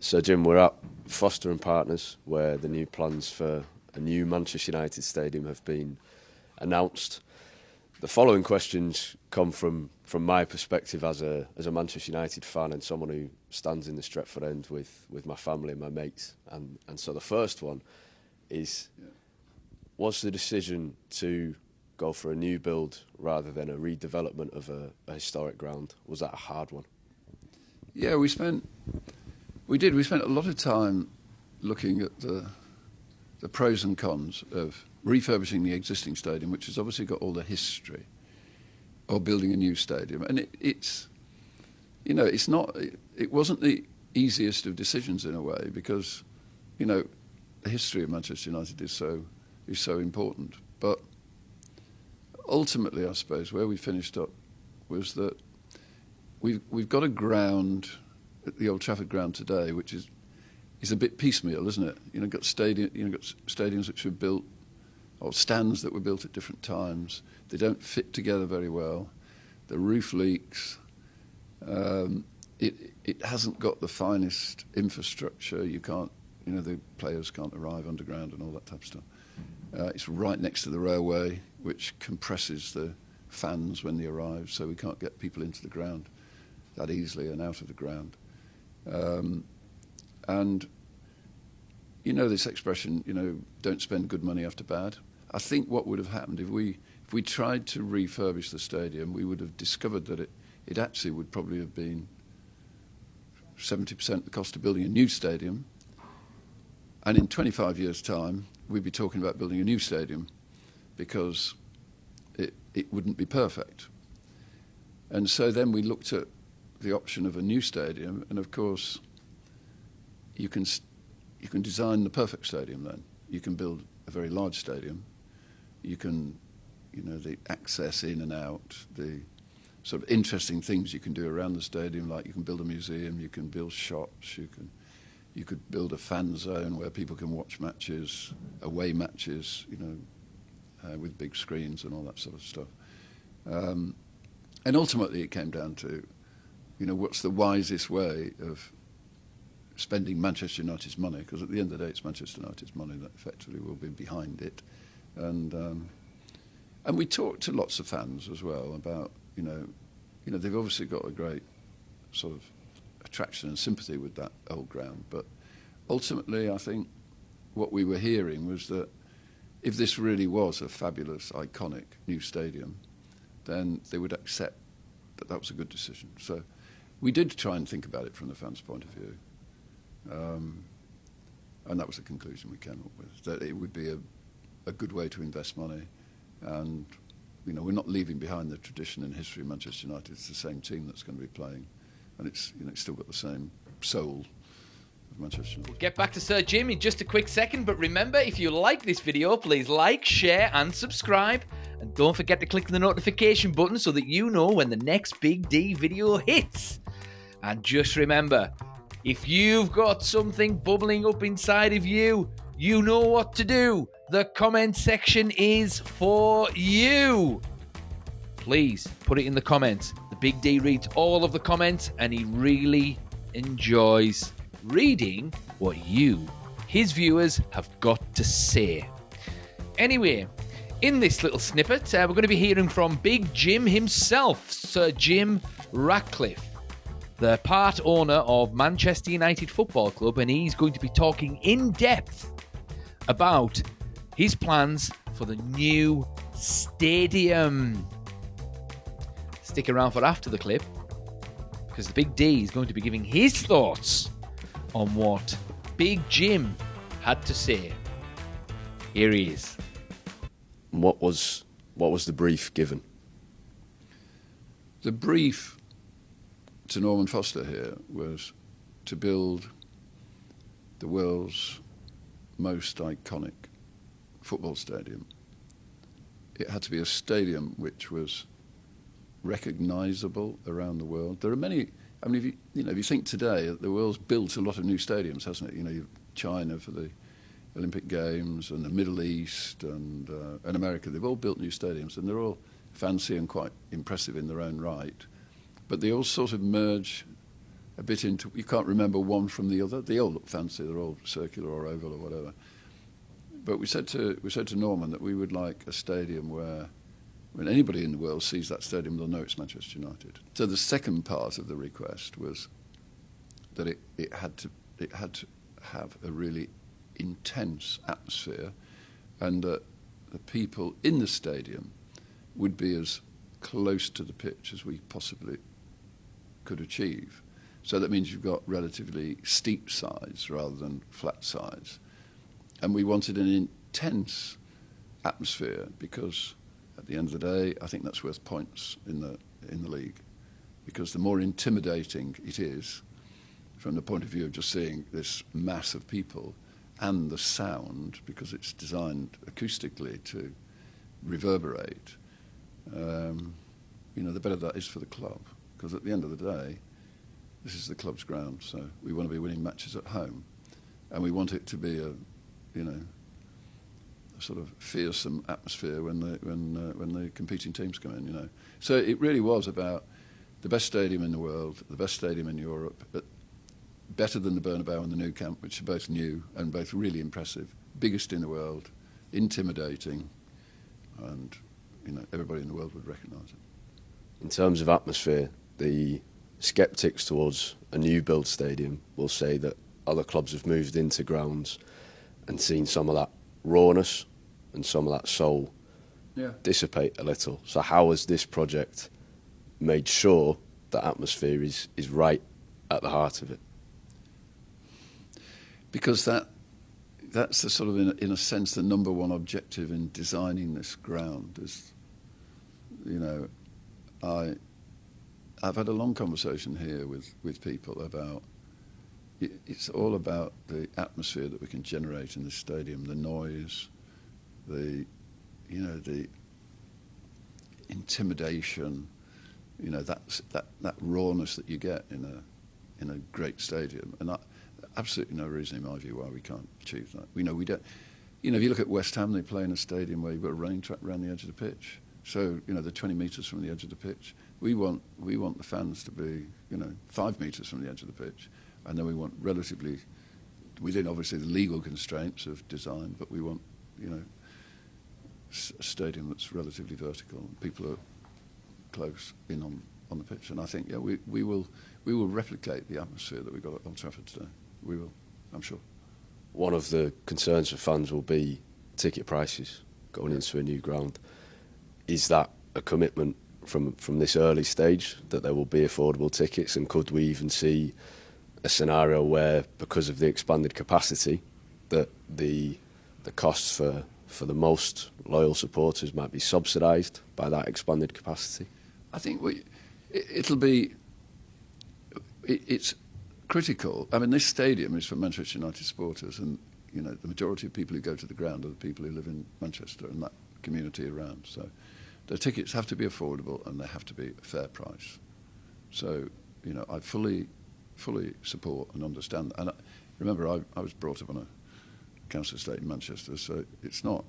So, Jim, we're at Foster and Partners, where the new plans for a new Manchester United stadium have been announced. The following questions come from my perspective as a Manchester United fan and someone who stands in the Stretford end with my family and my mates. And so the first one is, was the decision to go for a new build rather than a redevelopment of a historic ground, was that a hard one? Yeah, we spent a lot of time looking at the pros and cons of refurbishing the existing stadium, which has obviously got all the history, or building a new stadium. And it wasn't the easiest of decisions in a way, because, the history of Manchester United is so important. But ultimately, I suppose, where we finished up was that we've got a ground at the Old Trafford ground today, which is a bit piecemeal, isn't it? Got stadiums which were built, or stands that were built at different times. They don't fit together very well. The roof leaks. It hasn't got the finest infrastructure. You can't, the players can't arrive underground and all that type of stuff. It's right next to the railway, which compresses the fans when they arrive, so we can't get people into the ground that easily and out of the ground. And this expression, don't spend good money after bad. I think what would have happened if we tried to refurbish the stadium, we would have discovered that it actually would probably have been 70% the cost of building a new stadium. And in 25 years' time, we'd be talking about building a new stadium, because it wouldn't be perfect. And so then we looked at the option of a new stadium, and of course, you can design the perfect stadium then. You can build a very large stadium. You can, the access in and out, the sort of interesting things you can do around the stadium, like you can build a museum, you can build shops, you could build a fan zone where people can watch matches, away matches, with big screens and all that sort of stuff. And ultimately it came down to, what's the wisest way of spending Manchester United's money, because at the end of the day it's Manchester United's money that effectively will be behind it. And we talked to lots of fans as well about, they've obviously got a great sort of attraction and sympathy with that old ground, but ultimately I think what we were hearing was that if this really was a fabulous, iconic new stadium, then they would accept that was a good decision. So we did try and think about it from the fans' point of view. And that was the conclusion we came up with, that it would be a good way to invest money. And, we're not leaving behind the tradition and history of Manchester United. It's the same team that's going to be playing. And it's still got the same soul of Manchester United. We'll get back to Sir Jim in just a quick second, but remember, if you like this video, please like, share and subscribe. And don't forget to click the notification button so that you know when the next Big D video hits. And just remember, if you've got something bubbling up inside of you, you know what to do. The comment section is for you. Please put it in the comments. The Big D reads all of the comments and he really enjoys reading what you, his viewers, have got to say. Anyway, in this little snippet, we're going to be hearing from Big Jim himself, Sir Jim Ratcliffe, the part owner of Manchester United Football Club, and he's going to be talking in depth about his plans for the new stadium. Stick around for after the clip, because the Big D is going to be giving his thoughts on what Big Jim had to say. Here he is. What was the brief given? The brief to Norman Foster here was to build the world's most iconic football stadium. It had to be a stadium which was recognisable around the world. There are many. I mean, if you think today, the world's built a lot of new stadiums, hasn't it? You've China for the Olympic Games, and the Middle East, and America. They've all built new stadiums, and they're all fancy and quite impressive in their own right. But they all sort of merge a bit into. You can't remember one from the other. They all look fancy. They're all circular or oval or whatever. But we said to Norman that we would like a stadium where, when anybody in the world sees that stadium, they'll know it's Manchester United. So the second part of the request was that it had to have a really intense atmosphere, and that the people in the stadium would be as close to the pitch as we possibly could achieve. So that means you've got relatively steep sides rather than flat sides. And we wanted an intense atmosphere because at the end of the day, I think that's worth points in the league, because the more intimidating it is from the point of view of just seeing this mass of people and the sound, because it's designed acoustically to reverberate, the better that is for the club. Because at the end of the day, this is the club's ground, so we want to be winning matches at home, and we want it to be a sort of fearsome atmosphere when the competing teams come in. So it really was about the best stadium in the world, the best stadium in Europe, but better than the Bernabéu and the Nou Camp, which are both new and both really impressive, biggest in the world, intimidating, and everybody in the world would recognise it. In terms of atmosphere, the sceptics towards a new build stadium will say that other clubs have moved into grounds and seen some of that rawness and some of that soul dissipate a little. So how has this project made sure that atmosphere is right at the heart of it? Because that's the sort of, in a sense, the number one objective in designing this ground. Is, I've had a long conversation here with people about. It's all about the atmosphere that we can generate in this stadium, the noise, the intimidation, that rawness that you get in a great stadium, and absolutely no reason in my view why we can't achieve that. We don't. If you look at West Ham, they play in a stadium where you've got a running track around the edge of the pitch. So they're 20 metres from the edge of the pitch. We want the fans to be 5 metres from the edge of the pitch. And then we want relatively, within obviously the legal constraints of design, but we want, a stadium that's relatively vertical. People are close in on the pitch. And I think, we will replicate the atmosphere that we got at Old Trafford today. We will, I'm sure. One of the concerns for fans will be ticket prices going into a new ground. Is that a commitment from this early stage that there will be affordable tickets, and could we even see a scenario where, because of the expanded capacity, that the costs for the most loyal supporters might be subsidised by that expanded capacity? I think it's critical. I mean, this stadium is for Manchester United supporters, and the majority of people who go to the ground are the people who live in Manchester and that community around. So the tickets have to be affordable and they have to be a fair price. So I fully support and understand. And remember, I was brought up on a council estate in Manchester, so it's not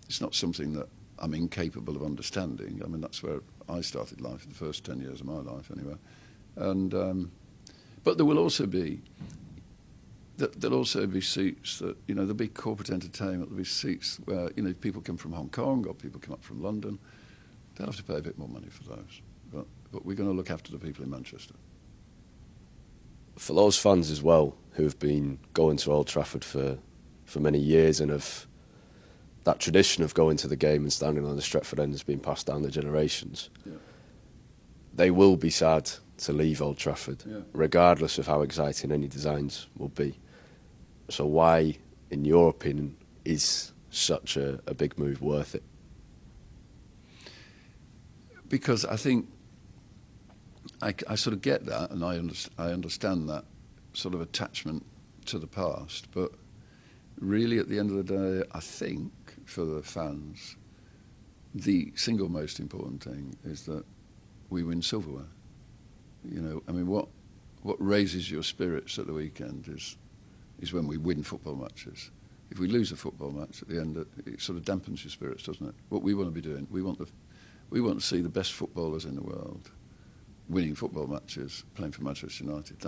something that I'm incapable of understanding. I mean, that's where I started life, the first 10 years of my life anyway. And but there will also be seats that there'll be corporate entertainment. There'll be seats where people come from Hong Kong or people come up from London. They'll have to pay a bit more money for those. But we're going to look after the people in Manchester. For those fans as well who have been going to Old Trafford for many years, and that tradition of going to the game and standing on the Stretford end has been passed down the generations, they will be sad to leave Old Trafford, regardless of how exciting any designs will be. So why, in your opinion, is such a big move worth it? Because I think I sort of get that, and I understand that sort of attachment to the past, but really at the end of the day, I think for the fans, the single most important thing is that we win silverware. I mean, what raises your spirits at the weekend is when we win football matches. If we lose a football match at the end, it sort of dampens your spirits, doesn't it? What we want to be doing, we want to see the best footballers in the world winning football matches, playing for Manchester United.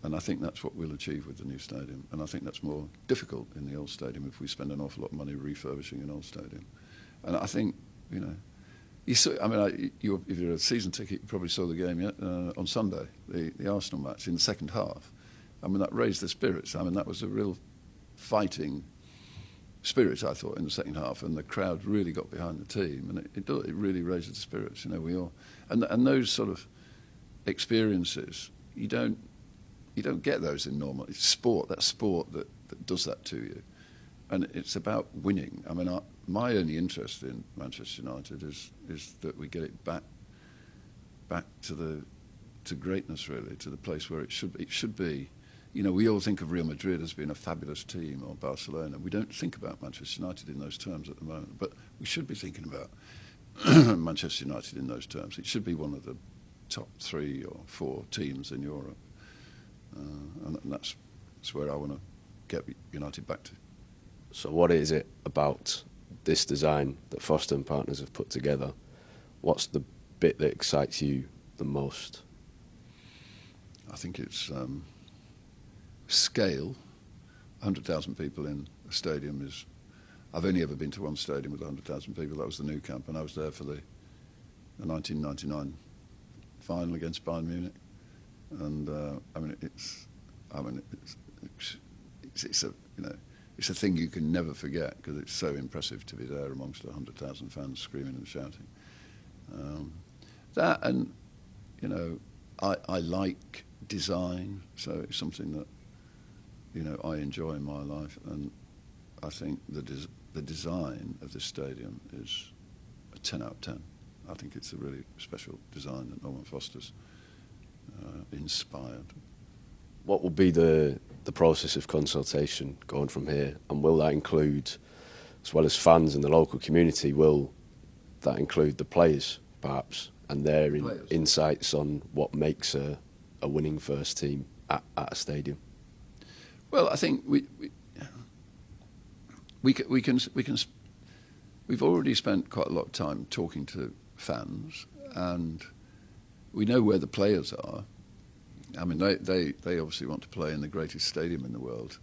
And I think that's what we'll achieve with the new stadium. And I think that's more difficult in the old stadium if we spend an awful lot of money refurbishing an old stadium. And I think, you saw, if you're a season ticket, you probably saw the game on Sunday, the Arsenal match in the second half. I mean, that raised the spirits. I mean, that was a real fighting spirit, I thought, in the second half, and the crowd really got behind the team, and it really raised the spirits. We all, and those sort of experiences, you don't get those in normal. It's sport. That's sport that does that to you, and it's about winning. I mean, my only interest in Manchester United is that we get it back to greatness, really, to the place where it should be. We all think of Real Madrid as being a fabulous team, or Barcelona. We don't think about Manchester United in those terms at the moment, but we should be thinking about Manchester United in those terms. It should be one of the top 3 or 4 teams in Europe. And that's where I want to get United back to. So what is it about this design that Foster and Partners have put together? What's the bit that excites you the most? I think it's scale. 100,000 people in a stadium is... I've only ever been to one stadium with 100,000 people. That was the Nou Camp, and I was there for the 1999 final against Bayern Munich. And it's a thing you can never forget, because it's so impressive to be there amongst 100,000 fans screaming and shouting. I like design, so it's something that I enjoy in my life, and I think the design of this stadium is a 10 out of 10. I think it's a really special design that Norman Foster's inspired. What will be the process of consultation going from here, and will that include, as well as fans and the local community, will that include the players perhaps, and their insights on what makes a winning first team at a stadium? Well, I think we've already spent quite a lot of time talking to fans, and we know where the players are. I mean, they obviously want to play in the greatest stadium in the world,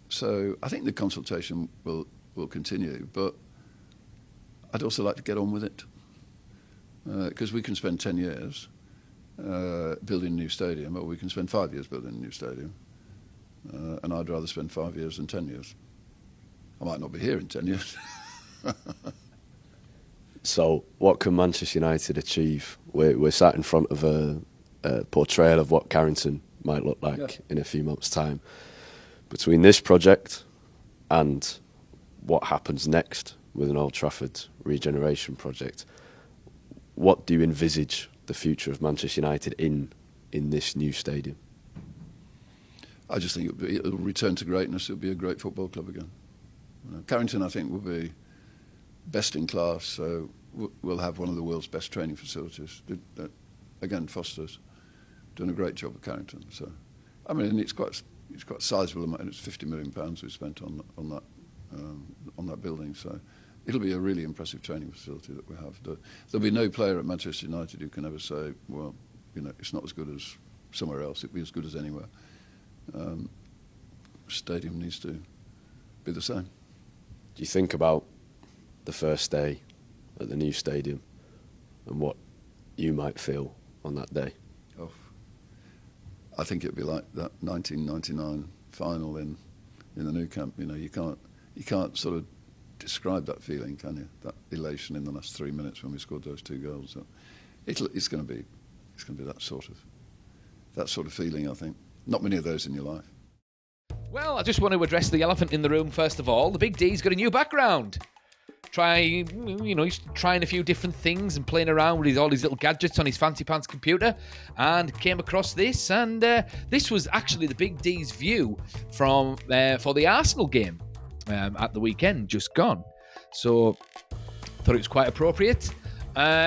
So I think the consultation will continue, but I'd also like to get on with it, because we can spend 10 years building a new stadium, or we can spend 5 years building a new stadium, and I'd rather spend 5 years than 10 years. I might not be here in 10 years. So what can Manchester United achieve? We're sat in front of a portrayal of what Carrington might look like in a few months' time. Between this project and what happens next with an Old Trafford regeneration project, what do you envisage the future of Manchester United in this new stadium? I just think it'll return to greatness. It'll be a great football club again. Carrington, I think, will be best in class, so we'll have one of the world's best training facilities. Again, Foster's done a great job at Carrington. So, I mean, and it's quite sizable amount. It's £50 million we spent on that building. So, it'll be a really impressive training facility that we have. There'll be no player at Manchester United who can ever say, well, it's not as good as somewhere else. It'll be as good as anywhere. Stadium needs to be the same. Do you think about the first day at the new stadium and what you might feel on that day? Oh, I think it'd be like that 1999 final in the Nou Camp. You can't sort of describe that feeling, can you? That elation in the last 3 minutes when we scored those 2 goals. So it's going to be that sort of feeling. I think not many of those in your life. Well, I just want to address the elephant in the room first of all. The Big D's got a new background. He's trying a few different things and playing around with all his little gadgets on his fancy pants computer, and came across this. And this was actually the Big D's view from for the Arsenal game at the weekend, just gone. So thought it was quite appropriate.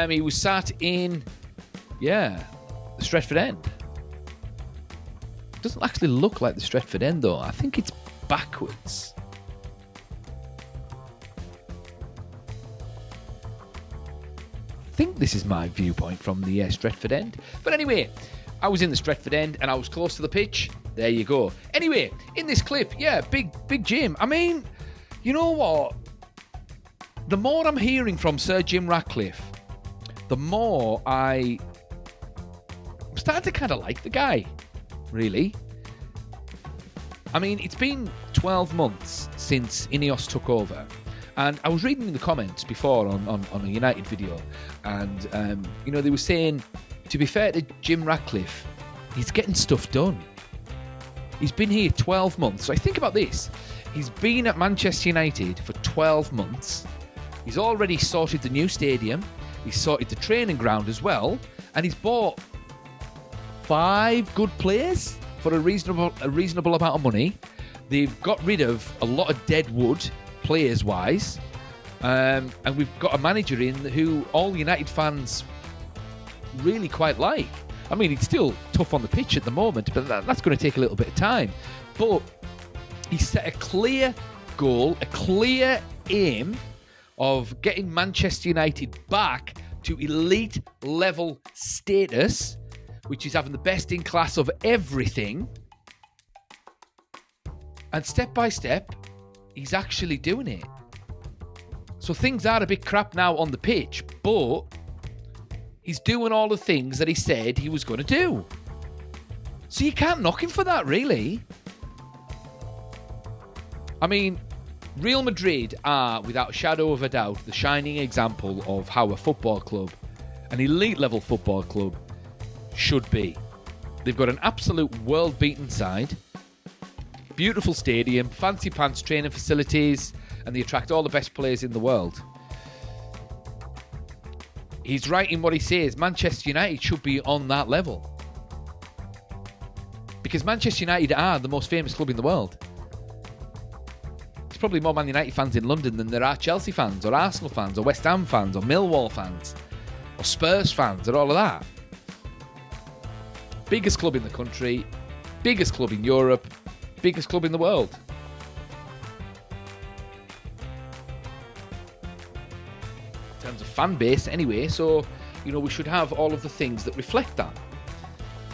He was sat in, the Stretford end. Doesn't actually look like the Stretford end though. I think it's backwards. think this is my viewpoint from the Stretford end. But anyway, I was in the Stretford end and I was close to the pitch. There you go. Anyway, in this clip, yeah, big Jim. I mean, you know what? The more I'm hearing from Sir Jim Ratcliffe, the more I'm starting to kind of like the guy, really. I mean, it's been 12 months since Ineos took over. And I was reading in the comments before on a United video, and they were saying, to be fair to Jim Ratcliffe, he's getting stuff done. He's been here 12 months. So I think about this. He's been at Manchester United for 12 months. He's already sorted the new stadium. He's sorted the training ground as well, and he's bought 5 good players for a reasonable amount of money. They've got rid of a lot of dead wood, players-wise, and we've got a manager in who all United fans really quite like. I mean, it's still tough on the pitch at the moment, but that's going to take a little bit of time. But he set a clear goal, a clear aim of getting Manchester United back to elite level status, which is having the best in class of everything. And step by step, he's actually doing it. So things are a bit crap now on the pitch, but he's doing all the things that he said he was going to do. So you can't knock him for that, really. I mean, Real Madrid are, without a shadow of a doubt, the shining example of how a football club, an elite level football club, should be. They've got an absolute world-beaten side, beautiful stadium, fancy pants training facilities, and they attract all the best players in the world. He's right in what he says. Manchester United should be on that level. Because Manchester United are the most famous club in the world. There's probably more Man United fans in London than there are Chelsea fans, or Arsenal fans, or West Ham fans, or Millwall fans, or Spurs fans, or all of that. Biggest club in the country, biggest club in Europe, biggest club in the world. In terms of fan base, anyway, so, we should have all of the things that reflect that.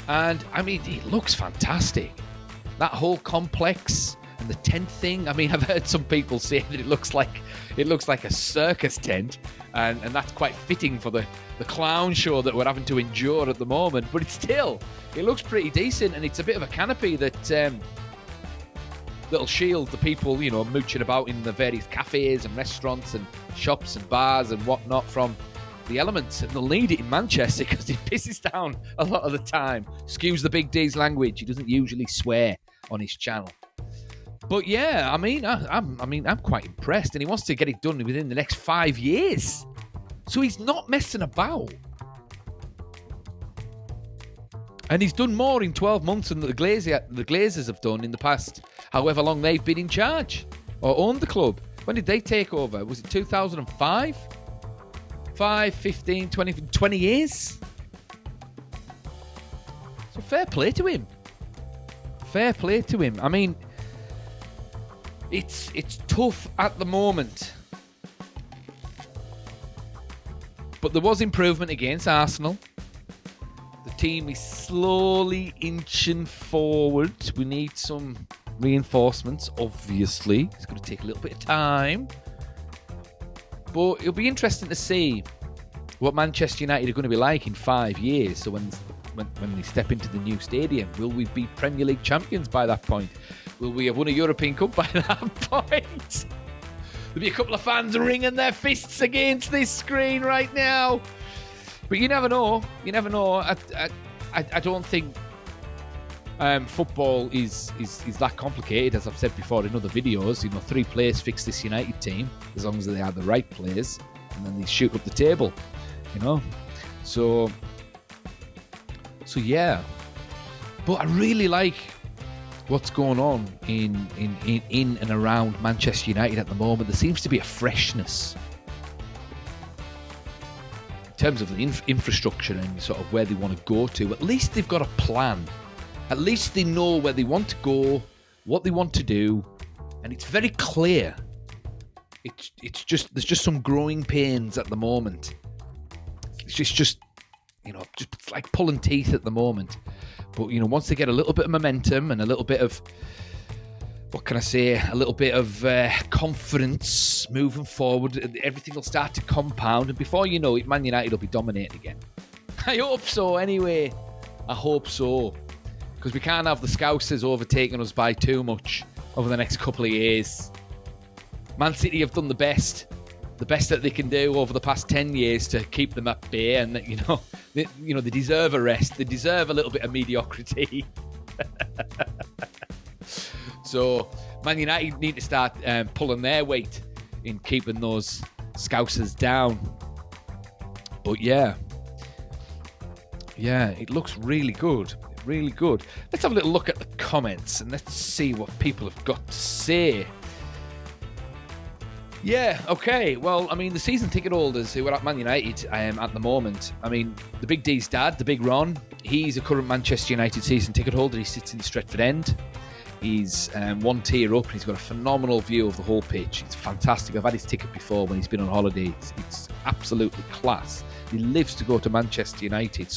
And, I mean, it looks fantastic. That whole complex and the tent thing, I mean, I've heard some people say that it looks like a circus tent, and that's quite fitting for the clown show that we're having to endure at the moment, but it looks pretty decent, and it's a bit of a canopy that'll shield the people, mooching about in the various cafes and restaurants and shops and bars and whatnot from the elements. And they'll need it in Manchester because it pisses down a lot of the time. Excuse the Big D's language. He doesn't usually swear on his channel. But yeah, I mean, I'm quite impressed, and he wants to get it done within the next 5 years. So he's not messing about. And he's done more in 12 months than the Glazers have done in the past, however long they've been in charge or owned the club. When did they take over? Was it 2005? 5, 15, 20 years? So fair play to him. Fair play to him. I mean, it's tough at the moment. But there was improvement against Arsenal. The team is slowly inching forward. We need some reinforcements, obviously. It's going to take a little bit of time. But it'll be interesting to see what Manchester United are going to be like in 5 years. So when they step into the new stadium, will we be Premier League champions by that point? Will we have won a European Cup by that point? There'll be a couple of fans wringing their fists against this screen right now. But you never know. You never know. I don't think football is that complicated, as I've said before in other videos. 3 players fix this United team, as long as they are the right players, and then they shoot up the table. So yeah. But I really like what's going on in and around Manchester United at the moment. There seems to be a freshness in terms of the infrastructure and sort of where they want to go to. At least they've got a plan. At least they know where they want to go, what they want to do, and it's very clear. It's just there's just some growing pains at the moment. just just like pulling teeth at the moment. But, once they get a little bit of momentum and a little bit of, what can I say, a little bit of confidence moving forward, everything will start to compound. And before you know it, Man United will be dominating again. I hope so anyway. I hope so. Because we can't have the Scousers overtaking us by too much over the next couple of years. Man City have done the best that they can do over the past 10 years to keep them at bay, and they deserve a rest. They deserve a little bit of mediocrity. So Man United need to start pulling their weight in keeping those Scousers down. But yeah, it looks really good. Really good. Let's have a little look at the comments and let's see what people have got to say. Yeah, okay. Well, I mean, the season ticket holders who are at Man United at the moment, I mean, the Big D's dad, the Big Ron, he's a current Manchester United season ticket holder. He sits in the Stretford end. He's one tier up and he's got a phenomenal view of the whole pitch. It's fantastic. I've had his ticket before when he's been on holiday. It's absolutely class. He lives to go to Manchester United.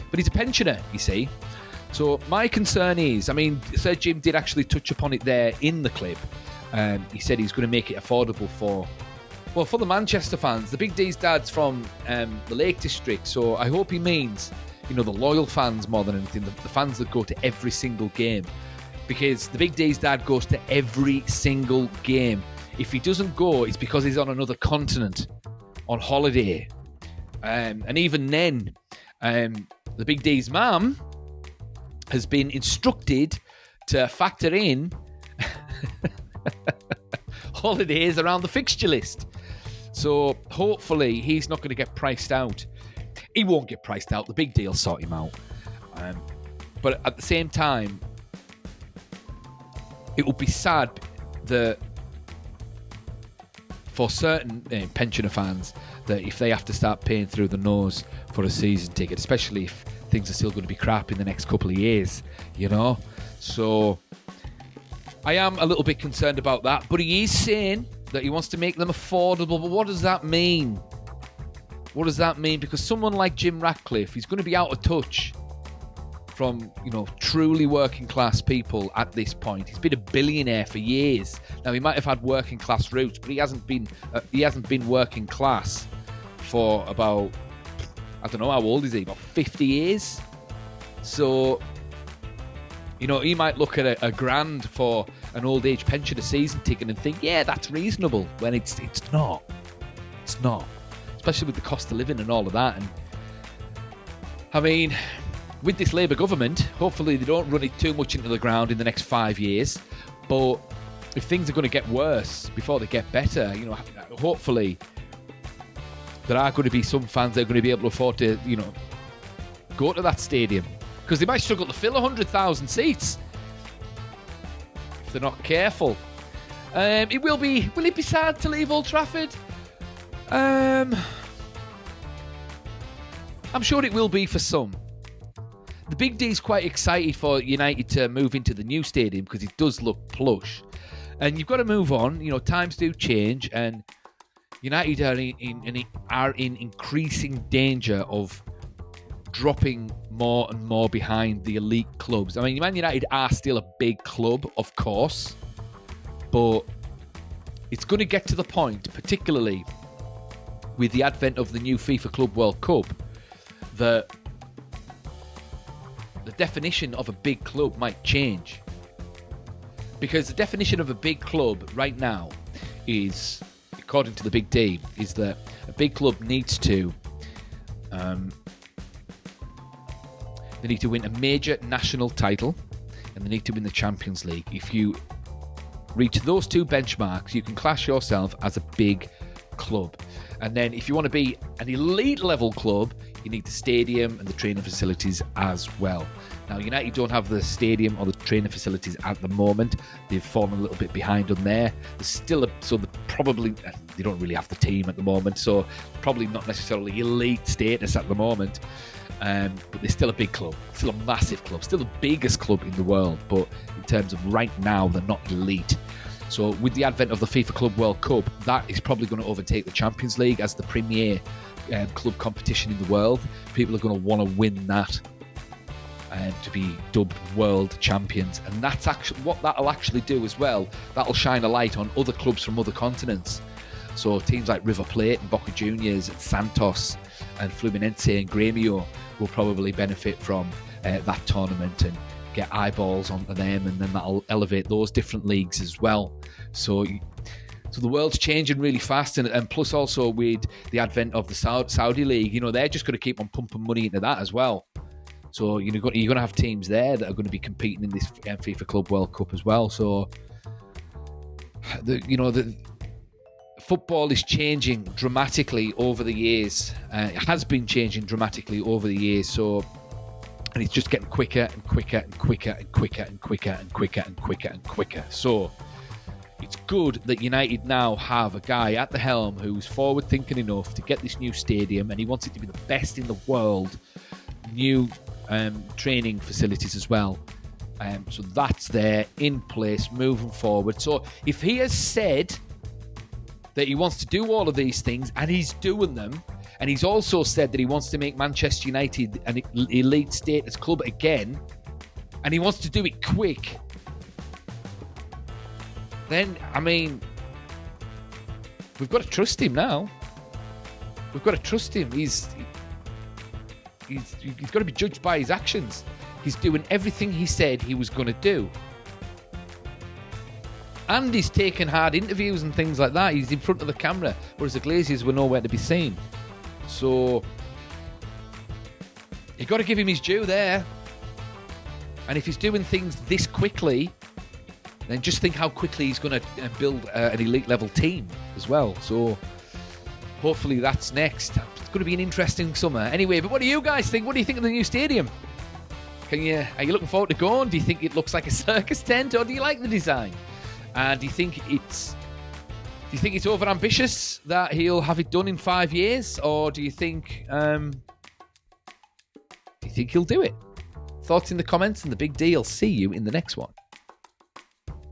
But he's a pensioner, you see. So my concern is, I mean, Sir Jim did actually touch upon it there in the clip. He said he's going to make it affordable for the Manchester fans. The Big D's dad's from the Lake District, so I hope he means, the loyal fans more than anything, the fans that go to every single game. Because the Big D's dad goes to every single game. If he doesn't go, it's because he's on another continent, on holiday. And even then, the Big D's mum has been instructed to factor in holidays around the fixture list. So hopefully he's not going to get priced out. He won't get priced out. The Big D will sort him out. But at the same time, it would be sad that for certain pensioner fans, that if they have to start paying through the nose for a season ticket, especially if things are still going to be crap in the next couple of years, So I am a little bit concerned about that, but he is saying that he wants to make them affordable. But what does that mean? What does that mean? Because someone like Jim Ratcliffe, he's going to be out of touch from, truly working class people at this point. He's been a billionaire for years. Now, he might have had working class roots, but he hasn't been working class for about, I don't know, how old is he? About 50 years? So, he might look at a grand for an old age pensioner season ticket and think, yeah, that's reasonable, when it's not. It's not. Especially with the cost of living and all of that. And I mean, with this Labour government, hopefully they don't run it too much into the ground in the next 5 years. But if things are going to get worse before they get better, hopefully there are going to be some fans that are going to be able to afford to, go to that stadium. Because they might struggle to fill 100,000 seats if they're not careful. Will it be sad to leave Old Trafford? I'm sure it will be for some. The Big D's quite excited for United to move into the new stadium because it does look plush. And you've got to move on. Times do change, and United are in increasing danger of dropping more and more behind the elite clubs. I mean, Man United are still a big club, of course, but it's going to get to the point, particularly with the advent of the new FIFA Club World Cup, that the definition of a big club might change. Because the definition of a big club right now is, according to the Big D, is that a big club needs to they need to win a major national title and they need to win the Champions League. If you reach those two benchmarks, you can class yourself as a big club. And then if you want to be an elite level club, you need the stadium and the training facilities as well. Now, United don't have the stadium or the training facilities at the moment. They've fallen a little bit behind on there. There's still they don't really have the team at the moment, so probably not necessarily elite status at the moment. But they're still a big club, still a massive club, still the biggest club in the world. But in terms of right now, they're not elite. So with the advent of the FIFA Club World Cup, that is probably going to overtake the Champions League as the premier club competition in the world. People are going to want to win that to be dubbed world champions. And that's actually what that'll actually do as well. That'll shine a light on other clubs from other continents. So teams like River Plate and Boca Juniors and Santos and Fluminense and Grêmio will probably benefit from that tournament and get eyeballs onto them, and then that'll elevate those different leagues as well. So the world's changing really fast, and plus also with the advent of the Saudi League, you know, they're just going to keep on pumping money into that as well. So you're going to have teams there that are going to be competing in this FIFA Club World Cup as well. So the football is changing dramatically over the years. It has been changing dramatically over the years. And it's just getting quicker and quicker and quicker and quicker and quicker and quicker and quicker and quicker. So it's good that United now have a guy at the helm who's forward-thinking enough to get this new stadium, and he wants it to be the best in the world. New training facilities as well. So that's there, in place, moving forward. So if he has said that he wants to do all of these things, and he's doing them, and he's also said that he wants to make Manchester United an elite status club again, and he wants to do it quick, then, I mean, we've got to trust him now. We've got to trust him. He's got to be judged by his actions. He's doing everything he said he was going to do. And he's taking hard interviews and things like that. He's in front of the camera, whereas the Glazers were nowhere to be seen. So you've got to give him his due there. And if he's doing things this quickly, then just think how quickly he's going to build an elite level team as well. So hopefully that's next. It's going to be an interesting summer. Anyway, but what do you guys think? What do you think of the new stadium? Are you looking forward to going? Do you think it looks like a circus tent, or do you like the design? And do you think it's over ambitious that he'll have it done in 5 years, or do you think he'll do it? Thoughts in the comments, and the big D. I'll see you in the next one.